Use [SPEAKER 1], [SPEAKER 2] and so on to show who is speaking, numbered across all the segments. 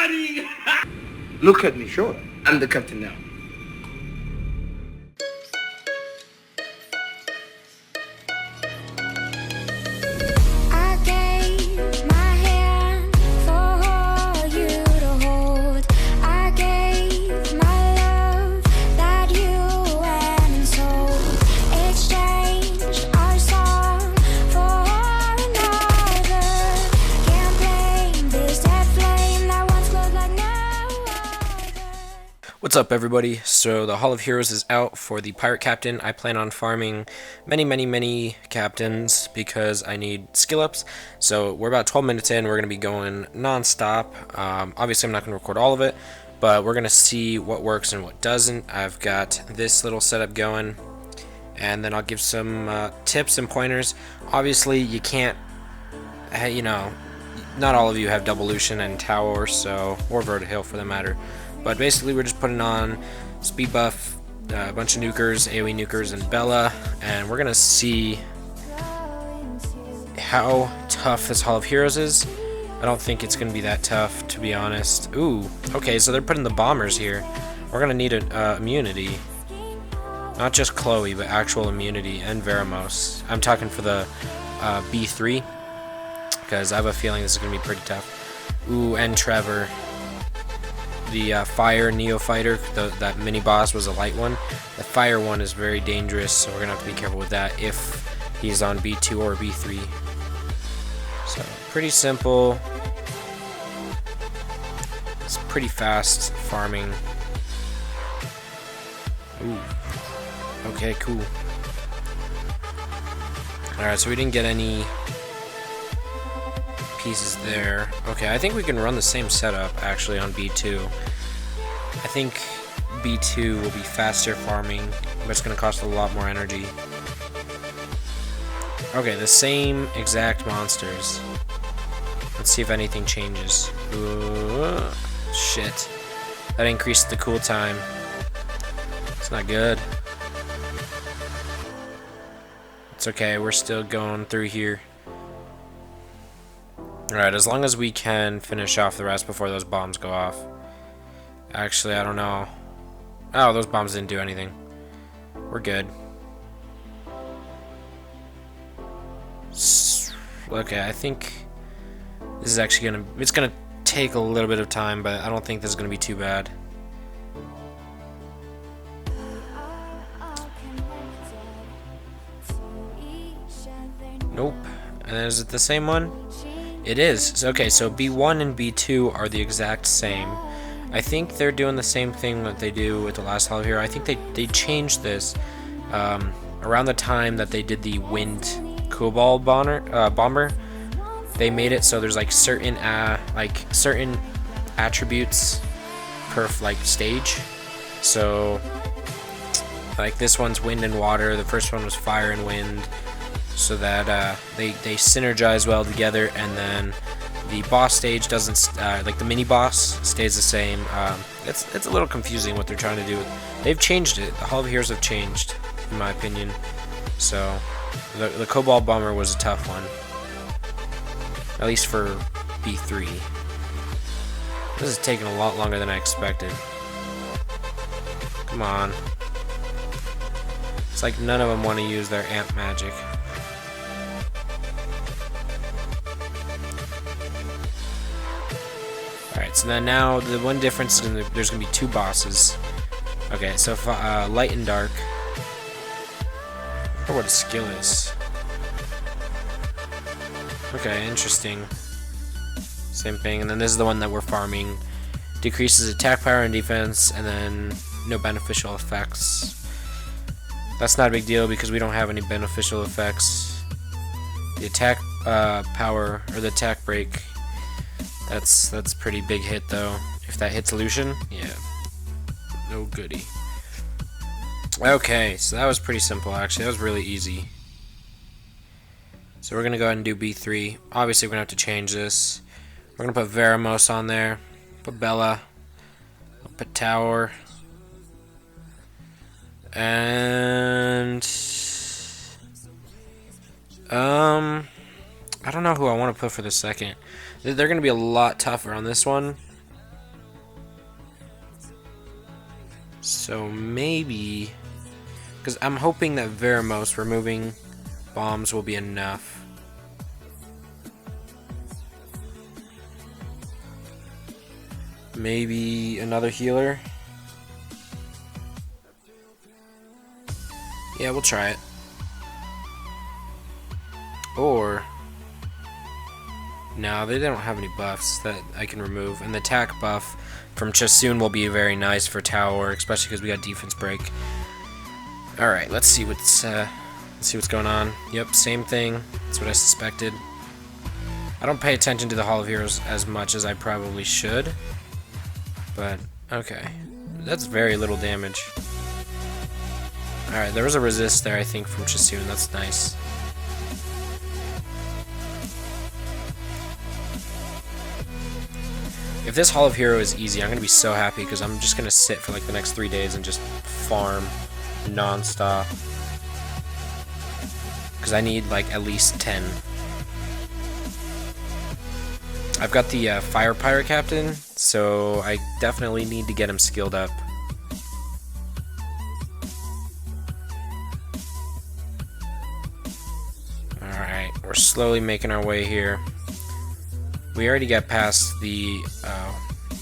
[SPEAKER 1] running!
[SPEAKER 2] Look at me, sure. I'm the captain now.
[SPEAKER 3] I gave my hand for you to hold. I gave my love that you went and sold. Exchanged our song for another. Can't blame this dead flame that once glowed like no other.
[SPEAKER 4] What's up, everybody? So the Hall of Heroes is out for the pirate captain. I plan on farming many captains because I need skill ups. So we're about 12 minutes in. We're going to be going non-stop. Obviously I'm not going to record all of it, but we're going to see what works and what doesn't. I've got this little setup going, and then I'll give some tips and pointers. Obviously you can't, you know, not all of you have Devolution and Tower, so, or Vertihill for the matter. But basically we're just putting on speed buff, a bunch of nukers, AoE nukers, and Bella, and we're gonna see how tough this Hall of Heroes is. I don't think it's gonna be that tough, to be honest. Ooh, okay, so they're putting the bombers here. We're gonna need an immunity. Not just Chloe, but actual immunity, and Veramos. I'm talking for the B3, because I have a feeling this is gonna be pretty tough. Ooh, and Trevor. The fire neophyter, that mini boss was a light one. The fire one is very dangerous, so we're gonna have to be careful with that if he's on B2 or B3. So pretty simple. It's pretty fast farming. Ooh. Okay, cool. Alright, so we didn't get any pieces there. Okay, I think we can run the same setup actually on B2. I think B2 will be faster farming, but it's going to cost a lot more energy. Okay, the same exact monsters. Let's see if anything changes. Ooh, shit. That increased the cool time. It's not good. It's okay, we're still going through here. Alright, as long as we can finish off the rest before those bombs go off. Actually, I don't know. Oh, those bombs didn't do anything. We're good. Okay, I think this is actually it's gonna take a little bit of time, but I don't think this is gonna be too bad. Nope. And is it the same one? It is. So, okay, so B1 and B2 are the exact same. I think they're doing the same thing that they do with the last Hall of Hero. I think they changed this around the time that they did the Wind Cobalt bomber. They made it so there's like certain attributes per stage. So like this one's wind and water. The first one was fire and wind. So that they synergize well together, and then the boss stage doesn't like the mini boss stays the same. It's a little confusing what they're trying to do. They've changed it. The Hall of Heroes have changed, in my opinion. So the Cobalt Bomber was a tough one, at least for B3. This is taking a lot longer than I expected. Come on. It's like none of them want to use their amp magic. Alright, so then now the one difference is there's going to be two bosses. Okay, so light and dark. I wonder what a skill is. Okay, interesting. Same thing, and then this is the one that we're farming. Decreases attack power and defense, and then no beneficial effects. That's not a big deal because we don't have any beneficial effects. The attack power, or the attack break, that's pretty big hit though. If that hits Lucian, yeah, no goodie. Okay, so that was pretty simple actually. That was really easy. So we're gonna go ahead and do B3. Obviously we're gonna have to change this. We're gonna put Veramos on there, put Bella, put Tower, and I don't know who I want to put for the second. They're going to be a lot tougher on this one. So maybe, because I'm hoping that Veramos removing bombs will be enough. Maybe another healer. Yeah, we'll try it. Or no, they don't have any buffs that I can remove, and the attack buff from Chasoon will be very nice for tower, especially because we got defense break. All right, let's see what's going on. Yep, same thing. That's what I suspected. I don't pay attention to the Hall of Heroes as much as I probably should, but okay, that's very little damage. All right, there was a resist there, I think, from Chasoon. That's nice. If this Hall of Hero is easy, I'm going to be so happy because I'm just going to sit for like the next 3 days and just farm non-stop. Because I need like at least 10. I've got the Fire Pirate Captain, so I definitely need to get him skilled up. Alright, we're slowly making our way here. We already got past the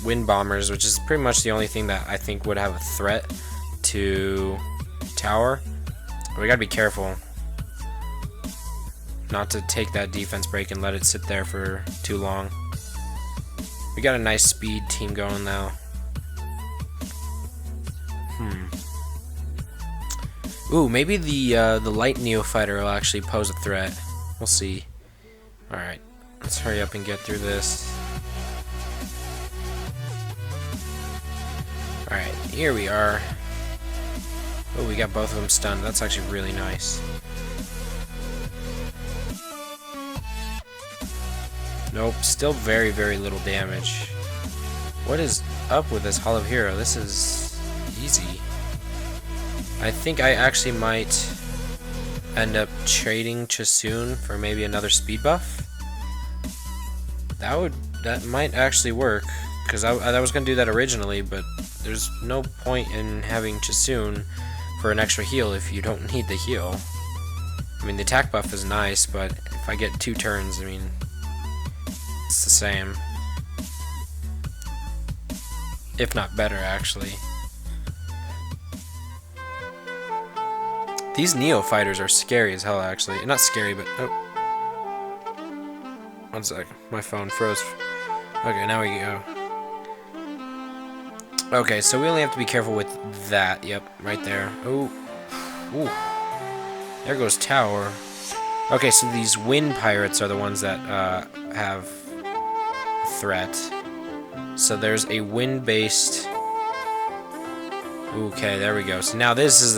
[SPEAKER 4] wind bombers, which is pretty much the only thing that I think would have a threat to tower. But we gotta be careful not to take that defense break and let it sit there for too long. We got a nice speed team going now. Ooh, maybe the light neophyter will actually pose a threat. We'll see. All right. Let's hurry up and get through this. Alright, here we are. Oh, we got both of them stunned. That's actually really nice. Nope, still very, very little damage. What is up with this Hall of Hero? This is easy. I think I actually might end up trading Chasoon for maybe another speed buff. That might actually work, because I was gonna do that originally, but there's no point in having Chasoon for an extra heal if you don't need the heal. I mean, the attack buff is nice, but if I get 2 turns, I mean, it's the same, if not better, actually. These Neo fighters are scary as hell, actually. Not scary, but oh. One sec, my phone froze. Okay, now we go. Okay, so we only have to be careful with that. Yep, right there. Oh, ooh, there goes tower. Okay, so these wind pirates are the ones that have threat. So there's a wind-based. Okay, there we go. So now this is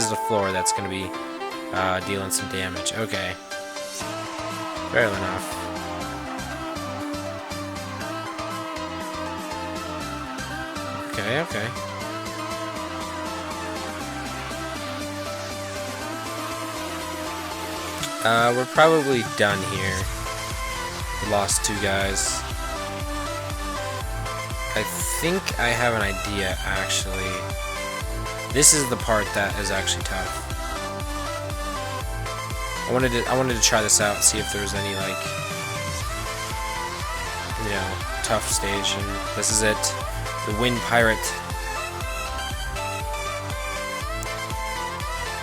[SPEAKER 4] the floor that's gonna be dealing some damage. Okay, fair enough. Okay. We're probably done here. We lost 2 guys. I think I have an idea, actually. This is the part that is actually tough. I wanted to try this out and see if there was any, like, you know, tough stage, and this is it. The Wind Pirate.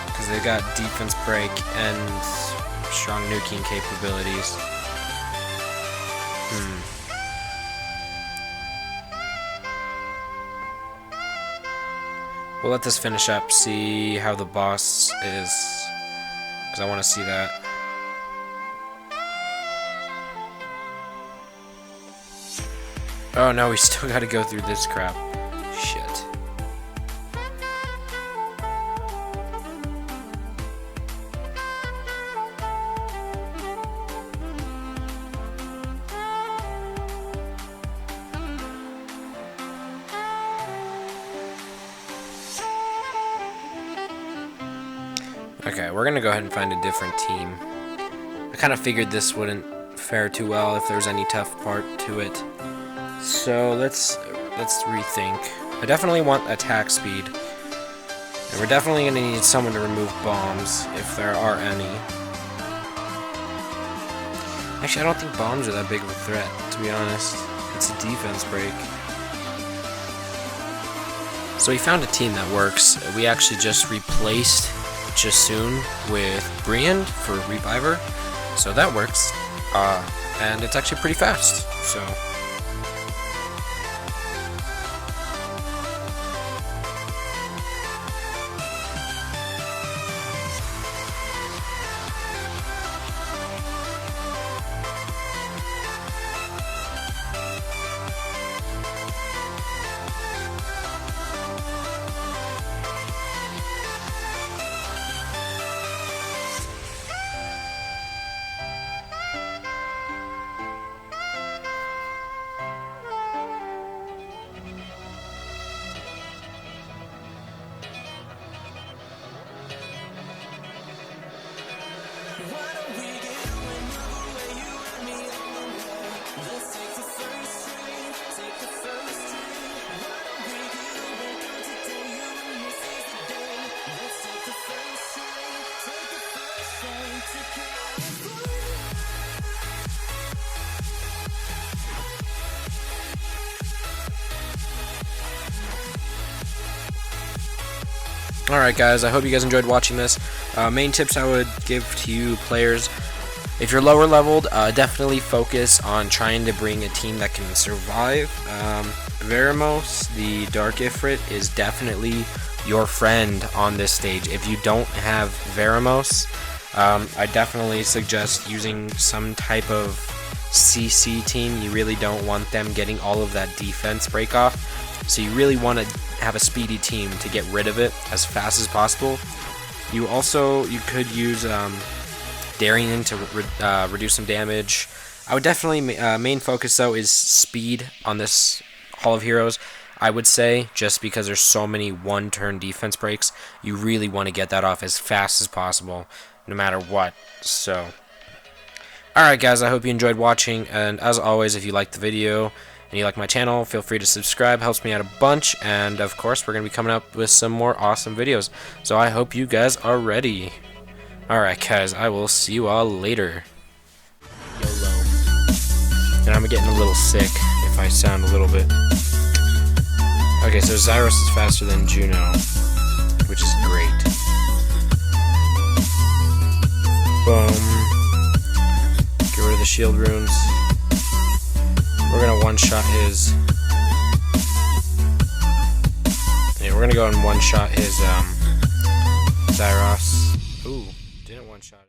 [SPEAKER 4] Because they got defense break and strong nuking capabilities. We'll let this finish up, see how the boss is, because I want to see that. Oh no, we still gotta go through this crap. Shit. Okay, we're gonna go ahead and find a different team. I kind of figured this wouldn't fare too well if there was any tough part to it. So let's rethink. I definitely want attack speed. And we're definitely going to need someone to remove bombs, if there are any. Actually, I don't think bombs are that big of a threat, to be honest. It's a defense break. So we found a team that works. We actually just replaced Jasoon with Brian for Reviver. So that works. And it's actually pretty fast. So... Alright guys, I hope you guys enjoyed watching this. Main tips I would give to you players: if you're lower leveled, definitely focus on trying to bring a team that can survive. Veramos, the Dark Ifrit, is definitely your friend on this stage. If you don't have Veramos, I definitely suggest using some type of CC team. You really don't want them getting all of that defense break off. So you really want to have a speedy team to get rid of it as fast as possible. You could use Darien to reduce some damage. I would definitely main focus though is speed on this Hall of Heroes. I would say, just because there's so many one-turn defense breaks, you really want to get that off as fast as possible, no matter what. So, alright guys, I hope you enjoyed watching, and as always, if you liked the video and you like my channel, feel free to subscribe. Helps me out a bunch. And of course, we're going to be coming up with some more awesome videos. So I hope you guys are ready. Alright guys, I will see you all later. YOLO. And I'm getting a little sick if I sound a little bit. Okay, so Zyros is faster than Juno, which is great. Boom. Get rid of the shield runes. We're gonna one-shot his... Yeah, we're gonna go and one-shot his, Zyros. Ooh, didn't one-shot it.